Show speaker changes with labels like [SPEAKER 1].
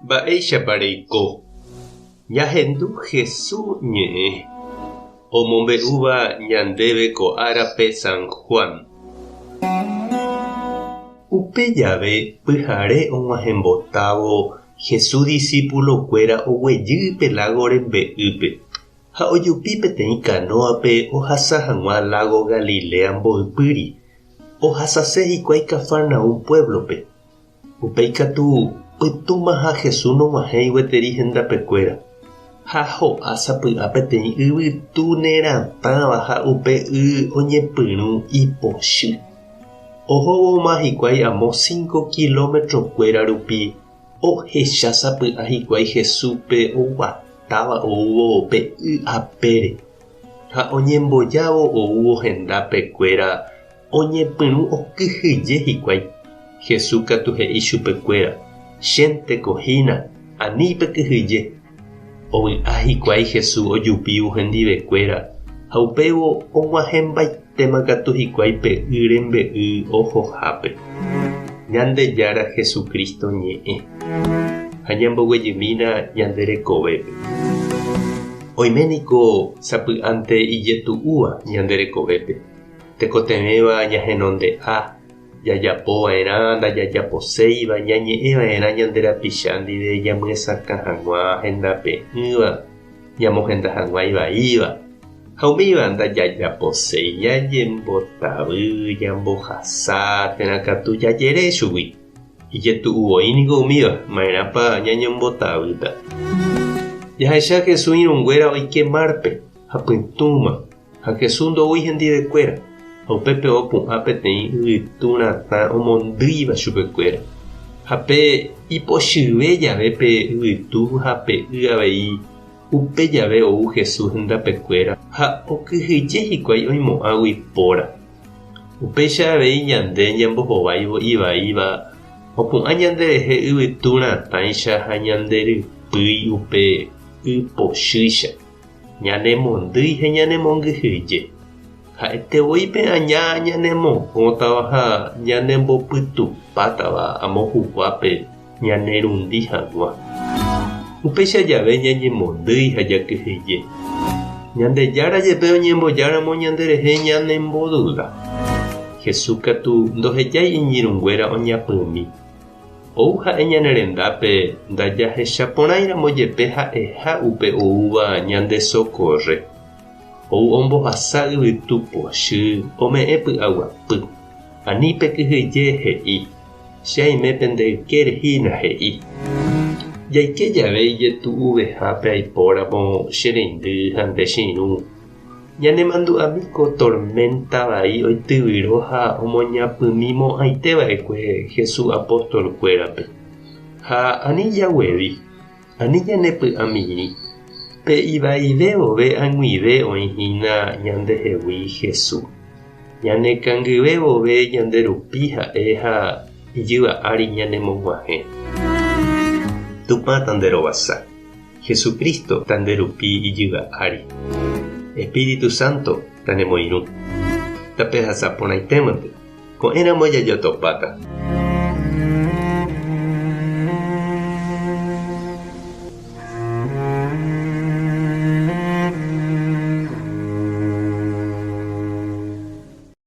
[SPEAKER 1] Mba'éichapareiko ñahendu Jesús ñe'ẽ omombe'úva ñandéve ko árape San Juan. Upe jave pyhare og̃uahẽmbotávo Jesús discípulokuéra oguejy pelágo rembe'ýpe ha ojupi peteĩ kanóape ohasa hag̃ua lago Galilea mboypýri. Ohasase hikuái Cafarnaúm pueblope. Upéi katu pytũma ha Jesús nog̃uahẽ gueteri hendapekuéra. Ha ho'a sapy'a peteĩ yvytu neratãva ha upe oñepyrũ ipochy. Ohóvoma hikuái amo 5 kilómetros-kuéra rupi ohecha sapy'a hikuái Jesúspe oguatáva oúvo pe apére. Ha oñembojávo oúvo hendapekuéra oñepyrũ okyhyje hikuái. Jesús katu he'i chupekuéra: chéntekohína, anípe kyhyje. Ovy'a hikuái Jesús ojupivo hendivekuéra ha upéivo og̃uahẽmbaitéma katu hikuái pe rembe'y ohohápe. Ñandejára Jesucristo ñe'ẽ ha ñamboguejymína ñande rekovépe. Oiméniko sapy'ánte ijetu'úva ñande rekovépe. Tekotevẽva ñahenonde'a jajapova'erã ndajajaposéiva ñañe'ẽva'erã ñande rapicha ndive ñamyesakã hag̃ua hendape'ỹva ñamohenda hag̃ua ivaíva ha umíva ndajajaposéi ñajembotavy ñambohasa térã katu jajere chugui. Ijetu'uvoíniko umíva ma'erãpa ñañembotavýta. Jahecha Jesús irũnguéra oike márpe ha pytũma ha Jesús ndoúi hendivekuéra. Upépe opu'ã peteĩ yvytu ratã omondýiva chupekuéra. Ha pe ipochyve jave pe yvytu ha pe y avei upe jave ou Jesús hendapekuéra ha okyhyje hikuái oimo'ãgui póra. Upéicha avei ñande ñambohováivo ivaíva opu'ã ñanderehe yvytu ratãicha ha ñanderypýi upe ypochýicha ñanemondýi ñanemongyhyje. Ha'etevoípe aña ñanemokõtava ha ñanembopytupátava amo huguápe ñanerũndi hag̃ua. Upéicha jave ñañemondýi ha jakyhyje. Ñandejára jepe oñembojáramo ñanderehe ñanemboduda. Jesús katu ndohejái iñirũnguéra oñapymi. Ou ha'e ñanerendápe ndajahechaporãiramo jepe ha'eha upe oúva ñande socorre. Ou ombohasa yvytu pochy ome'ẽ py'aguapy. Anípe kyhyje he'i. Che aimépe ndeykérehína he'i. Jaike jave ijetu'uvehápe aipóramo che reindy ha nde chiru. Ñanemandu'ámiko tormenta vai oityvyro ha omoñapymimo'ãiteva'ekue Jesús apóstolkuérape. Ha ani jaguevi, ani ñanepy'amimi. Pe ivaive vove ag̃uive oĩhína ñandehegui Jesús. Ñanekangyve vove ñanderupi ha'e ha ijyva ári ñanemog̃uahẽ. Tupã tanderovasa. Jesucristo tanderupi ijyva ári. Espíritu Santo tanemoirũ. Tape hasapórãitémante. Ko'ẽramo jajotopáta.